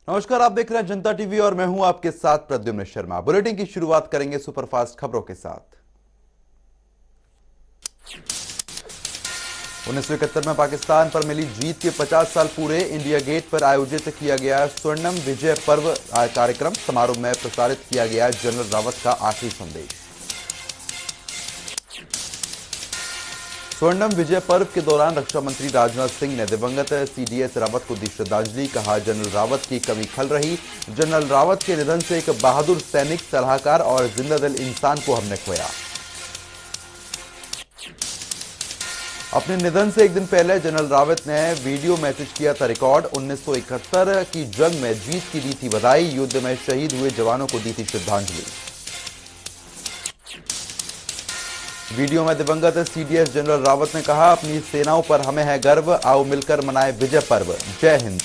नमस्कार, आप देख रहे हैं जनता टीवी और मैं हूं आपके साथ प्रद्युम्न शर्मा। बुलेटिन की शुरुआत करेंगे सुपरफास्ट खबरों के साथ। 1971 में पाकिस्तान पर मिली जीत के 50 साल पूरे। इंडिया गेट पर आयोजित किया गया स्वर्णम विजय पर्व कार्यक्रम। समारोह में प्रसारित किया गया जनरल रावत का आखिरी संदेश। स्वर्णम विजय पर्व के दौरान रक्षा मंत्री राजनाथ सिंह ने दिवंगत सीडीएस रावत को दी श्रद्धांजलि। कहा, जनरल रावत की कमी खल रही। जनरल रावत के निधन से एक बहादुर सैनिक, सलाहकार और जिंदा दिल इंसान को हमने खोया। अपने निधन से एक दिन पहले जनरल रावत ने वीडियो मैसेज किया था रिकॉर्ड। 1971 की जंग में जीत की दी थी बधाई। युद्ध में शहीद हुए जवानों को दी थी श्रद्धांजलि। वीडियो में दिवंगत सीडीएस जनरल रावत ने कहा, अपनी सेनाओं पर हमें है गर्व, आओ मिलकर मनाएं विजय पर्व। जय हिंद।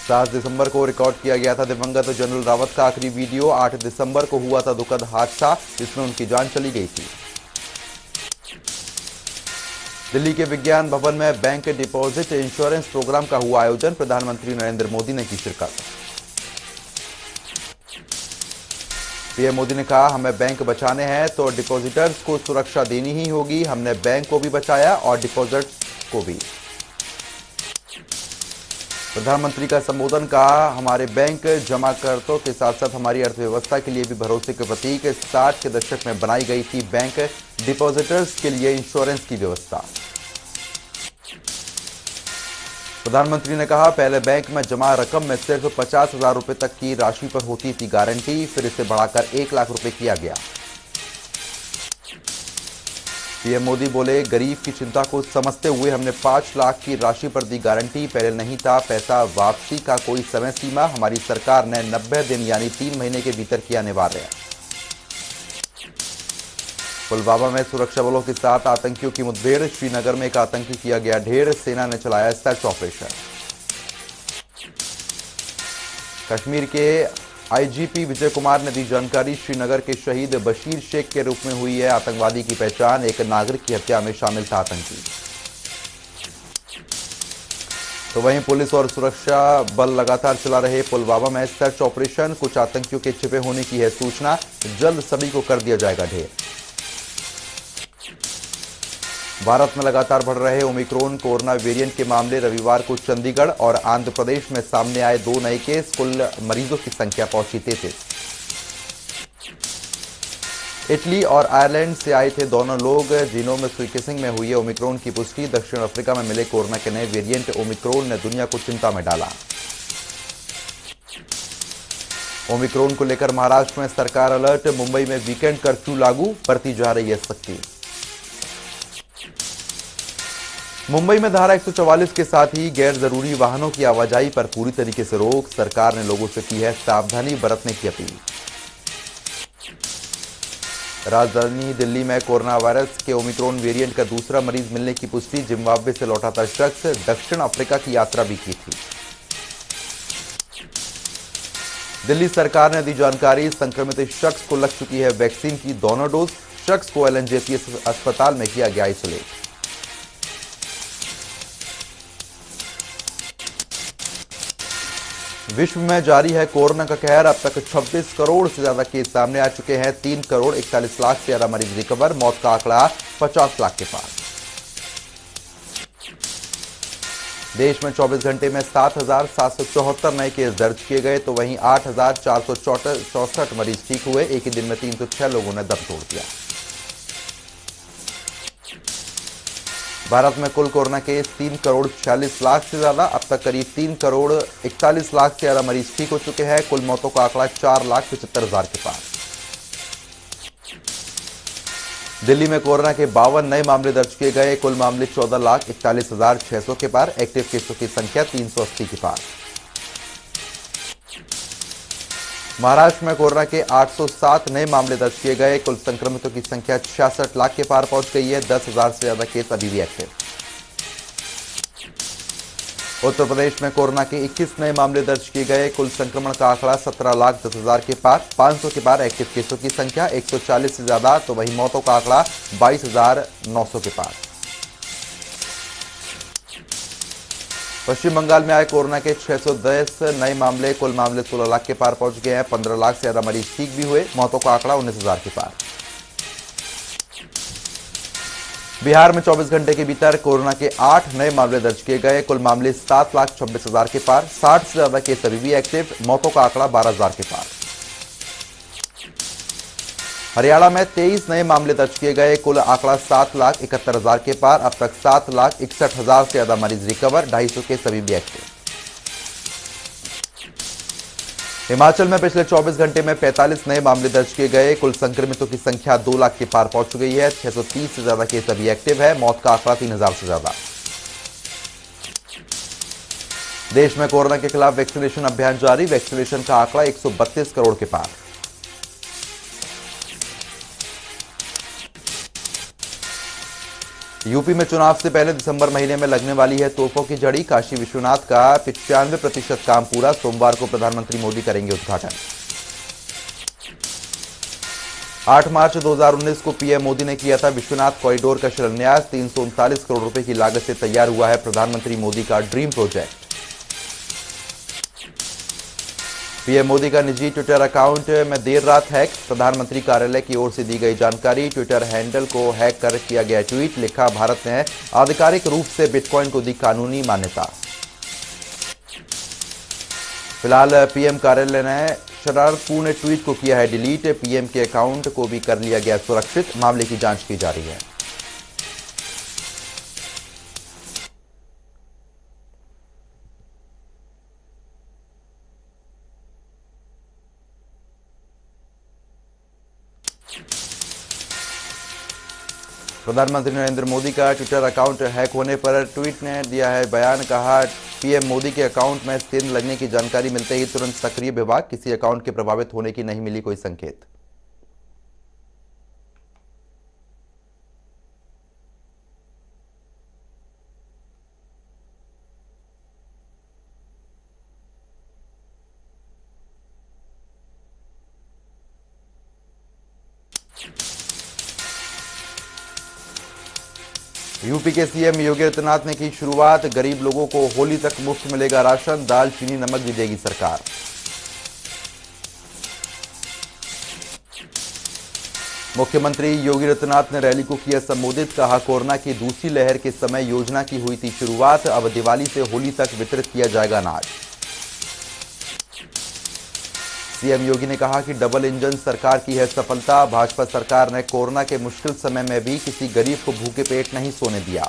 7 दिसंबर को रिकॉर्ड किया गया था दिवंगत जनरल रावत का आखिरी वीडियो। 8 दिसंबर को हुआ था दुखद हादसा जिसमें उनकी जान चली गई थी। दिल्ली के विज्ञान भवन में बैंक डिपॉजिट इंश्योरेंस प्रोग्राम का हुआ आयोजन। प्रधानमंत्री नरेंद्र मोदी ने की शिरकत। पीएम मोदी ने कहा, हमें बैंक बचाने हैं तो डिपॉजिटर्स को सुरक्षा देनी ही होगी। हमने बैंक को भी बचाया और डिपॉजिट्स को भी। प्रधानमंत्री का संबोधन। कहा, हमारे बैंक जमाकर्ताओं के साथ साथ हमारी अर्थव्यवस्था के लिए भी भरोसे के प्रतीक। 60 के दशक में बनाई गई थी बैंक डिपॉजिटर्स के लिए इंश्योरेंस की व्यवस्था। प्रधानमंत्री ने कहा, पहले बैंक में जमा रकम में सिर्फ 50,000 रुपए तक की राशि पर होती थी गारंटी, फिर इसे बढ़ाकर 1 लाख रुपए किया गया। पीएम मोदी बोले, गरीब की चिंता को समझते हुए हमने 5 लाख की राशि पर दी गारंटी। पहले नहीं था पैसा वापसी का कोई समय सीमा। हमारी सरकार ने 90 दिन यानी 3 महीने के भीतर किया अनिवार्य। पुलवामा में सुरक्षा बलों के साथ आतंकियों की मुठभेड़। श्रीनगर में एक आतंकी किया गया ढेर। सेना ने चलाया सर्च ऑपरेशन। कश्मीर के आईजीपी विजय कुमार ने दी जानकारी। श्रीनगर के शहीद बशीर शेख के रूप में हुई है आतंकवादी की पहचान। एक नागरिक की हत्या में शामिल था आतंकी। तो वहीं पुलिस और सुरक्षा बल लगातार चला रहे पुलवामा में सर्च ऑपरेशन। कुछ आतंकियों के छिपे होने की है सूचना। जल्द सभी को कर दिया जाएगा ढेर। भारत में लगातार बढ़ रहे ओमिक्रॉन कोरोना वेरिएंट के मामले। रविवार को चंडीगढ़ और आंध्र प्रदेश में सामने आए 2 नए केस। कुल मरीजों की संख्या पहुंची 33। इटली और आयरलैंड से आए थे दोनों लोग जिन्हों में स्वीकेसिंग में हुई है ओमिक्रॉन की पुष्टि। दक्षिण अफ्रीका में मिले कोरोना के नए वेरिएंट ओमिक्रॉन ने दुनिया को चिंता में डाला। ओमिक्रॉन को लेकर महाराष्ट्र में सरकार अलर्ट। मुंबई में वीकेंड कर्फ्यू लागू, बरती जा रही है सख्ती। मुंबई में धारा 144 के साथ ही गैर जरूरी वाहनों की आवाजाही पर पूरी तरीके से रोक। सरकार ने लोगों से की है सावधानी बरतने की अपील। राजधानी दिल्ली में कोरोना वायरस के ओमिक्रॉन वेरिएंट का दूसरा मरीज मिलने की पुष्टि। जिम्बाब्वे से लौटा था शख्स, दक्षिण अफ्रीका की यात्रा भी की थी। दिल्ली सरकार ने दी जानकारी। संक्रमित शख्स को लग चुकी है वैक्सीन की दोनों डोज। शख्स को एलएनजेपी अस्पताल में किया गया आइसोलेट। विश्व में जारी है कोरोना का कहर। अब तक 26 करोड़ से ज्यादा केस सामने आ चुके हैं। 3 करोड़ 41 लाख से ज्यादा मरीज रिकवर। मौत का आंकड़ा 50 लाख के पार। देश में 24 घंटे में 7,774 नए केस दर्ज किए गए, तो वहीं 8,464 मरीज ठीक हुए। एक ही दिन में 306 लोगों ने दम तोड़ दिया। भारत में कुल कोरोना केस 3 करोड़ 46 लाख से ज्यादा। अब तक करीब 3 करोड़ 41 लाख से ज्यादा मरीज ठीक हो चुके हैं। कुल मौतों का आंकड़ा 4,75,000 के पार। दिल्ली में कोरोना के 52 नए मामले दर्ज किए गए। कुल मामले 14,41,600 के पार। एक्टिव केसों की संख्या 380 के पार। महाराष्ट्र में कोरोना के 807 नए मामले दर्ज किए गए। कुल संक्रमितों की संख्या 66 लाख के पार पहुंच गई है। 10,000 से ज्यादा केस अभी भी एक्टिव। उत्तर प्रदेश में कोरोना के 21 नए मामले दर्ज किए गए। कुल संक्रमण का आंकड़ा 17,10,000 के पार। 500 के पार। एक्टिव केसों की संख्या 140 से ज्यादा, तो वहीं मौतों का आंकड़ा 22,900 के पार। पश्चिम बंगाल में आए कोरोना के 610 नए मामले, कुल मामले 16 लाख के पार पहुंच गए हैं। 15 लाख से ज्यादा मरीज ठीक भी हुए। मौतों का आंकड़ा 19,000 के पार। बिहार में 24 घंटे के भीतर कोरोना के 8 नए मामले दर्ज किए गए। कुल मामले 7,26,000 के पार। 60 से ज्यादा केस अभी भी एक्टिव। मौतों का आंकड़ा 12,000 के पार। हरियाणा में 23 नए मामले दर्ज किए गए। कुल आंकड़ा 7,71,000 के पार। अब तक 7,61,000 से ज्यादा मरीज रिकवर। 250 केस अभी भी एक्टिव। हिमाचल में पिछले 24 घंटे में 45 नए मामले दर्ज किए गए। कुल संक्रमितों की संख्या 2 लाख के पार पहुंच गई है। 630 से ज्यादा केस अभी एक्टिव है। मौत का आंकड़ा 3,000 से ज्यादा। देश में कोरोना के खिलाफ वैक्सीनेशन अभियान जारी। वैक्सीनेशन का आंकड़ा 132 करोड़ के पार। यूपी में चुनाव से पहले दिसंबर महीने में लगने वाली है तोपों की झड़ी। काशी विश्वनाथ का 95% काम पूरा। सोमवार को प्रधानमंत्री मोदी करेंगे उद्घाटन। 8 मार्च 2019 को पीएम मोदी ने किया था विश्वनाथ कॉरिडोर का शिलान्यास। 339 करोड़ रुपए की लागत से तैयार हुआ है प्रधानमंत्री मोदी का ड्रीम प्रोजेक्ट। पीएम मोदी का निजी ट्विटर अकाउंट में देर रात हैक। प्रधानमंत्री कार्यालय की ओर से दी गई जानकारी। ट्विटर हैंडल को हैक कर किया गया ट्वीट। लिखा, भारत ने आधिकारिक रूप से बिटकॉइन को दी कानूनी मान्यता। फिलहाल पीएम कार्यालय ने शरारतपूर्ण ट्वीट को किया है डिलीट। पीएम के अकाउंट को भी कर लिया गया सुरक्षित। मामले की जांच की जा रही है। प्रधानमंत्री नरेंद्र मोदी का ट्विटर अकाउंट हैक होने पर ट्वीट ने दिया है बयान। कहा, पीएम मोदी के अकाउंट में स्पिन लगने की जानकारी मिलते ही तुरंत सक्रिय विभाग। किसी अकाउंट के प्रभावित होने की नहीं मिली कोई संकेत। यूपी के सीएम योगी आदित्यनाथ ने की शुरुआत। गरीब लोगों को होली तक मुफ्त मिलेगा राशन। दाल, चीनी, नमक भी देगी सरकार। मुख्यमंत्री योगी आदित्यनाथ ने रैली को किया संबोधित। कहा, कोरोना की दूसरी लहर के समय योजना की हुई थी शुरुआत। अब दिवाली से होली तक वितरित किया जाएगा अनाज। सीएम योगी ने कहा कि डबल इंजन सरकार की है सफलता। भाजपा सरकार ने कोरोना के मुश्किल समय में भी किसी गरीब को भूखे पेट नहीं सोने दिया।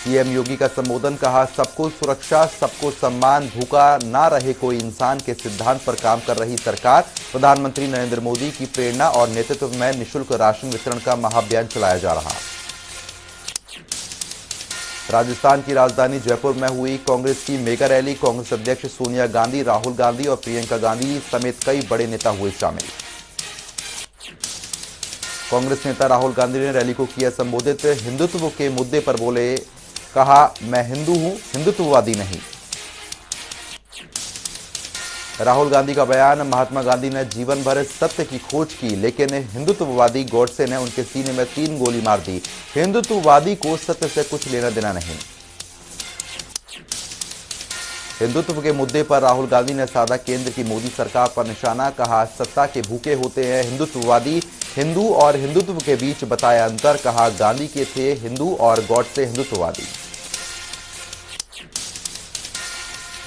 सीएम योगी का संबोधन। कहा, सबको सुरक्षा, सबको सम्मान, भूखा ना रहे कोई इंसान के सिद्धांत पर काम कर रही सरकार। प्रधानमंत्री नरेंद्र मोदी की प्रेरणा और नेतृत्व में निःशुल्क राशन वितरण का महाअभियान चलाया जा रहा। राजस्थान की राजधानी जयपुर में हुई कांग्रेस की मेगा रैली। कांग्रेस अध्यक्ष सोनिया गांधी, राहुल गांधी और प्रियंका गांधी समेत कई बड़े नेता हुए शामिल। कांग्रेस नेता राहुल गांधी ने रैली को किया संबोधित। हिंदुत्व के मुद्दे पर बोले। कहा, मैं हिंदू हूं, हिंदुत्ववादी नहीं। राहुल गांधी का बयान। महात्मा गांधी ने जीवन भर सत्य की खोज की, लेकिन हिंदुत्ववादी गॉडसे ने उनके सीने में 3 गोली मार दी। हिंदुत्ववादी को सत्य से कुछ लेना देना नहीं। हिंदुत्व के मुद्दे पर राहुल गांधी ने साधा केंद्र की मोदी सरकार पर निशाना। कहा, सत्ता के भूखे होते हैं हिंदुत्ववादी। हिंदू और हिंदुत्व के बीच बताया अंतर। कहा, गांधी के थे हिंदू और गॉडसे हिंदुत्ववादी।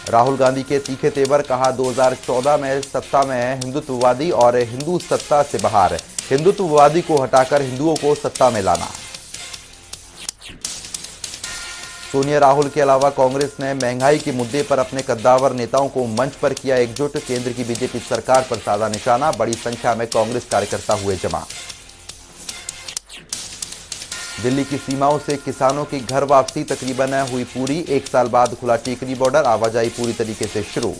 राहुल गांधी के तीखे तेवर। कहा, 2014 में सत्ता में है हिंदुत्ववादी और हिंदू सत्ता से बाहर। हिंदुत्ववादी को हटाकर हिंदुओं को सत्ता में लाना। सोनिया राहुल के अलावा कांग्रेस ने महंगाई के मुद्दे पर अपने कद्दावर नेताओं को मंच पर किया एकजुट। केंद्र की बीजेपी सरकार पर साधा निशाना। बड़ी संख्या में कांग्रेस कार्यकर्ता हुए जमा। दिल्ली की सीमाओं से किसानों की घर वापसी तकरीबन हुई पूरी। 1 साल बाद खुला टीकरी बॉर्डर। आवाजाही पूरी तरीके से शुरू।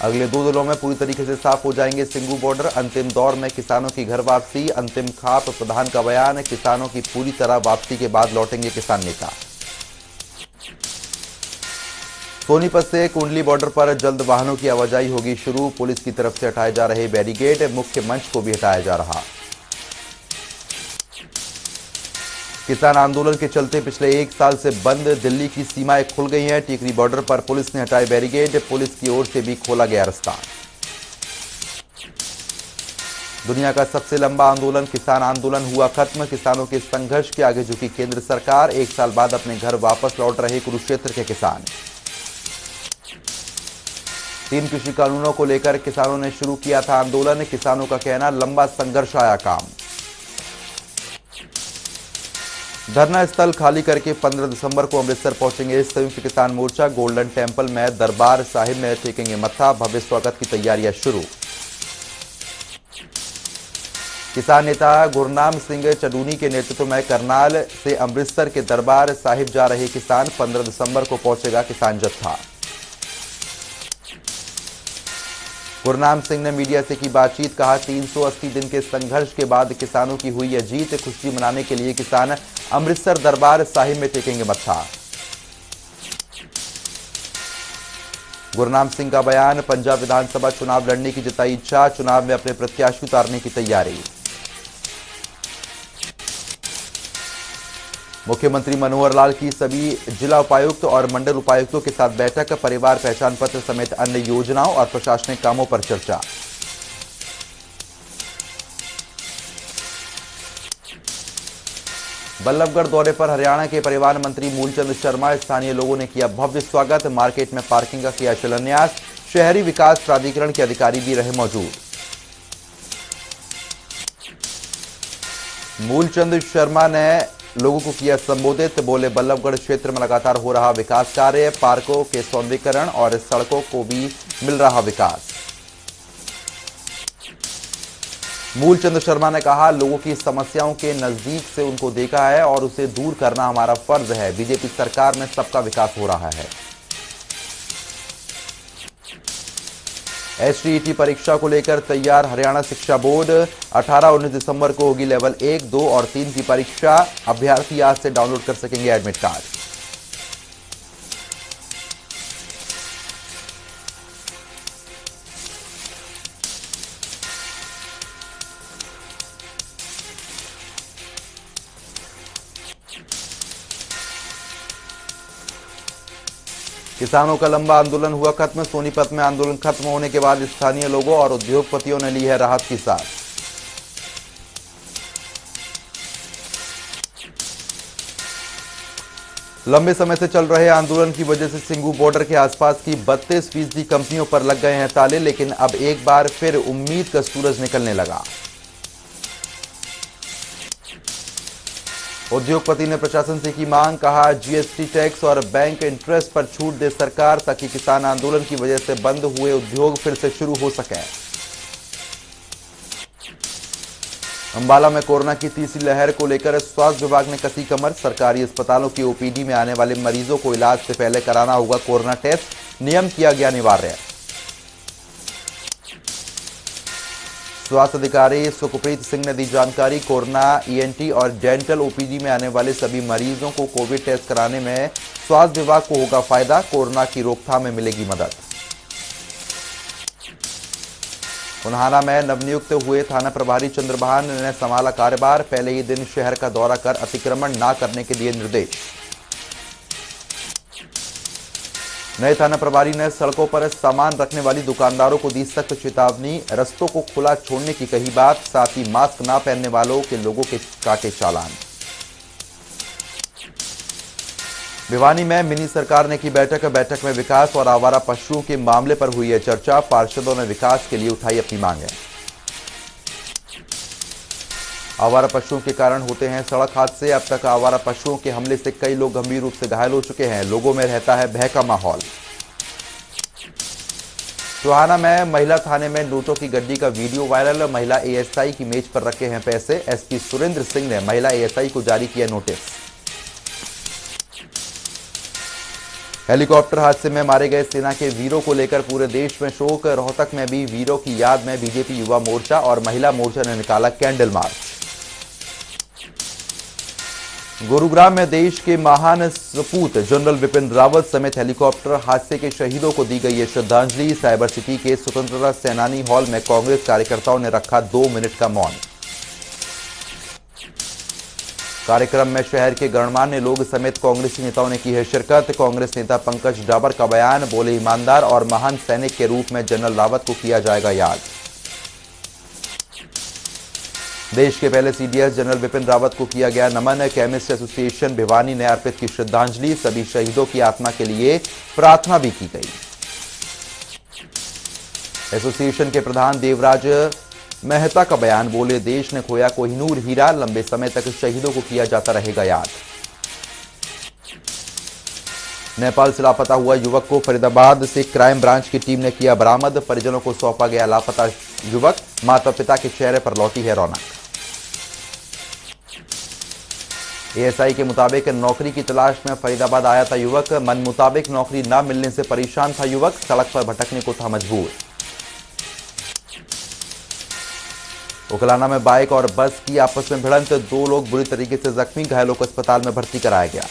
अगले 2 दिनों में पूरी तरीके से साफ हो जाएंगे सिंगू बॉर्डर। अंतिम दौर में किसानों की घर वापसी। अंतिम खाप प्रधान का बयान। किसानों की पूरी तरह वापसी के बाद लौटेंगे किसान नेता। सोनीपत से कुंडली बॉर्डर पर जल्द वाहनों की आवाजाही होगी शुरू। पुलिस की तरफ से हटाए जा रहे बैरिकेड। मुख्य मंच को भी हटाया जा रहा। किसान आंदोलन के चलते पिछले 1 साल से बंद दिल्ली की सीमाएं खुल गई हैं। टिकरी बॉर्डर पर पुलिस ने हटाए बैरिकेड, पुलिस की ओर से भी खोला गया रास्ता। दुनिया का सबसे लंबा आंदोलन किसान आंदोलन हुआ खत्म। किसानों के संघर्ष के आगे झुकी केंद्र सरकार। 1 साल बाद अपने घर वापस लौट रहे कुरुक्षेत्र के किसान। 3 कृषि कानूनों को लेकर किसानों ने शुरू किया था आंदोलन। किसानों का कहना, लंबा संघर्ष आया काम। धरना स्थल खाली करके 15 दिसंबर को अमृतसर पहुंचेंगे संयुक्त किसान मोर्चा। गोल्डन टेंपल में दरबार साहिब में टेकेंगे मत्था। भव्य स्वागत की तैयारियां शुरू। किसान नेता गुरनाम सिंह चडूनी के नेतृत्व में करनाल से अमृतसर के दरबार साहिब जा रहे किसान। 15 दिसंबर को पहुंचेगा किसान जत्था। गुरनाम सिंह ने मीडिया से की बातचीत, कहा 380 दिन के संघर्ष के बाद किसानों की हुई यह जीत। खुशी मनाने के लिए किसान अमृतसर दरबार साहिब में टेकेंगे मत्था। गुरनाम सिंह का बयान, पंजाब विधानसभा चुनाव लड़ने की जताई इच्छा। चुनाव में अपने प्रत्याशी उतारने की तैयारी। मुख्यमंत्री मनोहर लाल की सभी जिला उपायुक्त और मंडल उपायुक्तों के साथ बैठक। परिवार पहचान पत्र समेत अन्य योजनाओं और प्रशासनिक कामों पर चर्चा। बल्लभगढ़ दौरे पर हरियाणा के परिवहन मंत्री मूलचंद शर्मा। स्थानीय लोगों ने किया भव्य स्वागत। मार्केट में पार्किंग का किया शिलान्यास। शहरी विकास प्राधिकरण के अधिकारी भी रहे मौजूद। मूलचंद शर्मा ने लोगों को किया संबोधित। बोले, बल्लभगढ़ क्षेत्र में लगातार हो रहा विकास कार्य। पार्कों के सौंदर्यीकरण और सड़कों को भी मिल रहा विकास। मूलचंद शर्मा ने कहा, लोगों की समस्याओं के नजदीक से उनको देखा है और उसे दूर करना हमारा फर्ज है। बीजेपी सरकार में सबका विकास हो रहा है। एचटीईटी परीक्षा को लेकर तैयार हरियाणा शिक्षा बोर्ड। 18-19 दिसंबर को होगी लेवल 1, 2 और 3 की परीक्षा। अभ्यर्थी आज से डाउनलोड कर सकेंगे एडमिट कार्ड। किसानों का लंबा आंदोलन हुआ खत्म। सोनीपत में आंदोलन खत्म होने के बाद स्थानीय लोगों और उद्योगपतियों ने ली है राहत की सांस। लंबे समय से चल रहे आंदोलन की वजह से सिंगू बॉर्डर के आसपास की 32% कंपनियों पर लग गए हैं ताले, लेकिन अब एक बार फिर उम्मीद का सूरज निकलने लगा। उद्योगपति ने प्रशासन से की मांग, कहा जीएसटी टैक्स और बैंक इंटरेस्ट पर छूट दे सरकार ताकि किसान आंदोलन की वजह से बंद हुए उद्योग फिर से शुरू हो सके। अंबाला में कोरोना की तीसरी लहर को लेकर स्वास्थ्य विभाग ने कसी कमर। सरकारी अस्पतालों की ओपीडी में आने वाले मरीजों को इलाज से पहले कराना होगा कोरोना टेस्ट। नियम किया गया अनिवार्य। स्वास्थ्य अधिकारी सुखप्रीत सिंह ने दी जानकारी, कोरोना, ईएनटी और डेंटल ओपीडी में आने वाले सभी मरीजों को कोविड टेस्ट कराने में स्वास्थ्य विभाग को होगा फायदा। कोरोना की रोकथाम में मिलेगी मदद। उन्हाना में नवनियुक्त हुए थाना प्रभारी चंद्रभान ने संभाला कार्यभार। पहले ही दिन शहर का दौरा कर अतिक्रमण न करने के दिए निर्देश। नए थाना प्रभारी ने सड़कों पर सामान रखने वाली दुकानदारों को दी सख्त चेतावनी। रस्तों को खुला छोड़ने की कही बात, साथ ही मास्क न पहनने वालों के लोगों के काटे चालान। भिवानी में मिनी सरकार ने की बैठक में विकास और आवारा पशुओं के मामले पर हुई है चर्चा। पार्षदों ने विकास के लिए उठाई अपनी मांगें। आवारा पशुओं के कारण होते हैं सड़क हादसे। अब तक आवारा पशुओं के हमले से कई लोग गंभीर रूप से घायल हो चुके हैं। लोगों में रहता है भय का माहौल। टोहाना में महिला थाने में नोटों की गड्डी का वीडियो वायरल। महिला एएसआई की मेज पर रखे हैं पैसे। एसपी सुरेंद्र सिंह ने महिला एएसआई को जारी किया नोटिस। हेलीकॉप्टर हादसे में मारे गए सेना के वीरों को लेकर पूरे देश में शोक। रोहतक में भी वीरों की याद में बीजेपी युवा मोर्चा और महिला मोर्चा ने निकाला कैंडल मार्च। गुरुग्राम में देश के महान सपूत जनरल बिपिन रावत समेत हेलीकॉप्टर हादसे के शहीदों को दी गई है श्रद्धांजलि। साइबर सिटी के स्वतंत्रता सेनानी हॉल में कांग्रेस कार्यकर्ताओं ने रखा 2 मिनट का मौन। कार्यक्रम में शहर के गणमान्य लोग समेत कांग्रेसी नेताओं ने की है शिरकत। कांग्रेस नेता पंकज डाबर का बयान, बोले ईमानदार और महान सैनिक के रूप में जनरल रावत को किया जाएगा याद। देश के पहले सीडीएस जनरल विपिन रावत को किया गया नमन। केमिस्ट एसोसिएशन भिवानी ने अर्पित की श्रद्धांजलि। सभी शहीदों की आत्मा के लिए प्रार्थना भी की गई। एसोसिएशन के प्रधान देवराज मेहता का बयान, बोले देश ने खोया कोहिनूर हीरा, लंबे समय तक शहीदों को किया जाता रहेगा याद। नेपाल से लापता हुआ युवक को फरीदाबाद से क्राइम ब्रांच की टीम ने किया बरामद। परिजनों को सौंपा गया लापता युवक, माता पिता के चेहरे पर लौटी है रौनक। एएसआई के मुताबिक नौकरी की तलाश में फरीदाबाद आया था युवक। मन मुताबिक नौकरी न मिलने से परेशान था युवक, सड़क पर भटकने को था मजबूर। उकलाना में बाइक और बस की आपस में भिड़ंत, 2 लोग बुरी तरीके से जख्मी, घायलों को अस्पताल में भर्ती कराया गया।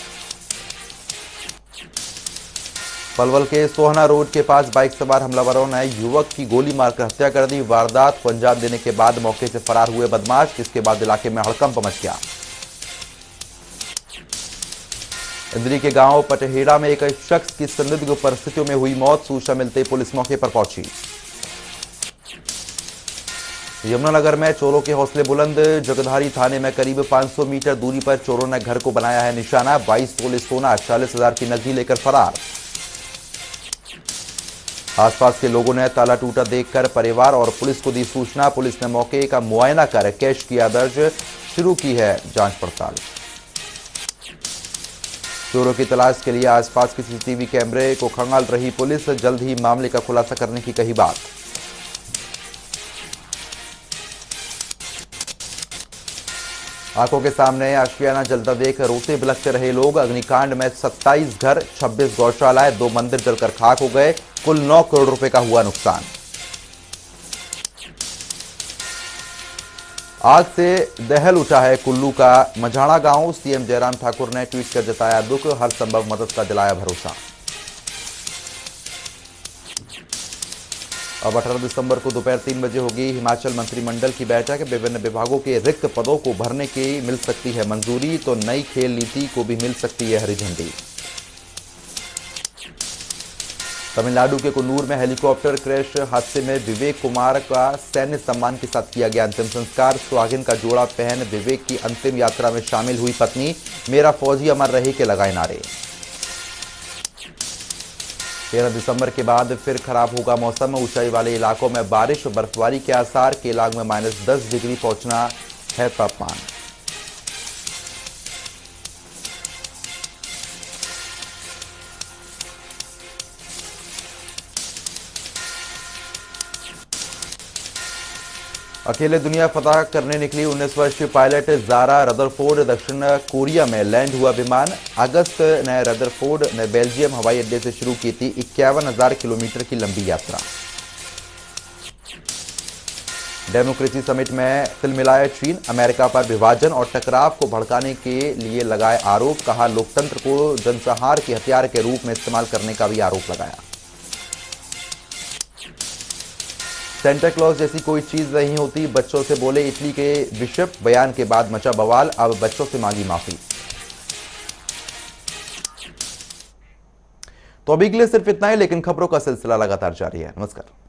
पलवल के सोहना रोड के पास बाइक सवार हमलावरों ने युवक की गोली मारकर हत्या कर दी। वारदात को अंजाम देने के बाद मौके से फरार हुए बदमाश, जिसके बाद इलाके में हड़कंप मच गया। इंद्री के गांव पटहेड़ा में एक शख्स की संदिग्ध परिस्थितियों में हुई मौत। सूचना मिलते पुलिस मौके पर पहुंची। यमुनानगर में चोरों के हौसले बुलंद। जगधारी थाने में करीब 500 मीटर दूरी पर चोरों ने घर को बनाया है निशाना। 22 तोले सोना, 40,000 की नकदी लेकर फरार। आसपास के लोगों ने ताला टूटा देखकर परिवार और पुलिस को दी सूचना। पुलिस ने मौके का मुआयना कर केस किया दर्ज, शुरू की है जांच पड़ताल। चोरों की तलाश के लिए आसपास के सीसीटीवी कैमरे को खंगाल रही पुलिस। जल्द ही मामले का खुलासा करने की कही बात। आंखों के सामने आशियाना जलता देख रोते बिलखते रहे लोग। अग्निकांड में 27 घर, 26 गौशालाएं, 2 मंदिर जलकर खाक हो गए। कुल 9 करोड़ रुपए का हुआ नुकसान। आग से दहल उठा है कुल्लू का मझाणा गांव। सीएम जयराम ठाकुर ने ट्वीट कर जताया दुख, हर संभव मदद का दिलाया भरोसा। अब 18 दिसंबर को दोपहर 3 बजे होगी हिमाचल मंत्रिमंडल की बैठक। विभिन्न विभागों के रिक्त पदों को भरने की मिल सकती है मंजूरी, तो नई खेल नीति को भी मिल सकती है हरी झंडी। तमिलनाडु के कुन्नूर में हेलीकॉप्टर क्रैश हादसे में विवेक कुमार का सैन्य सम्मान के साथ किया गया अंतिम संस्कार। सुहागिन का जोड़ा पहन विवेक की अंतिम यात्रा में शामिल हुई पत्नी। मेरा फौजी अमर रहे के लगाए नारे। 13 दिसंबर के बाद फिर खराब होगा मौसम। ऊंचाई वाले इलाकों में बारिश, बर्फबारी के आसार। केलांग में -10 डिग्री पहुंचना है तापमान। अकेले दुनिया फतह करने निकली 19 वर्षीय पायलट ज़ारा रदरफोर्ड। दक्षिण कोरिया में लैंड हुआ विमान। अगस्त ने रदरफोर्ड ने बेल्जियम हवाई अड्डे से शुरू की थी 51,000 किलोमीटर की लंबी यात्रा। डेमोक्रेसी समिट में तिलमिलाया चीन। अमेरिका पर विभाजन और टकराव को भड़काने के लिए लगाए आरोप। कहा लोकतंत्र को जनसंहार के हथियार के रूप में इस्तेमाल करने का भी आरोप लगाया। सेंटा क्लॉज जैसी कोई चीज नहीं होती, बच्चों से बोले इटली के बिशप। बयान के बाद मचा बवाल, अब बच्चों से मांगी माफी। तो अभी के लिए सिर्फ इतना ही, लेकिन खबरों का सिलसिला लगातार जारी है। नमस्कार।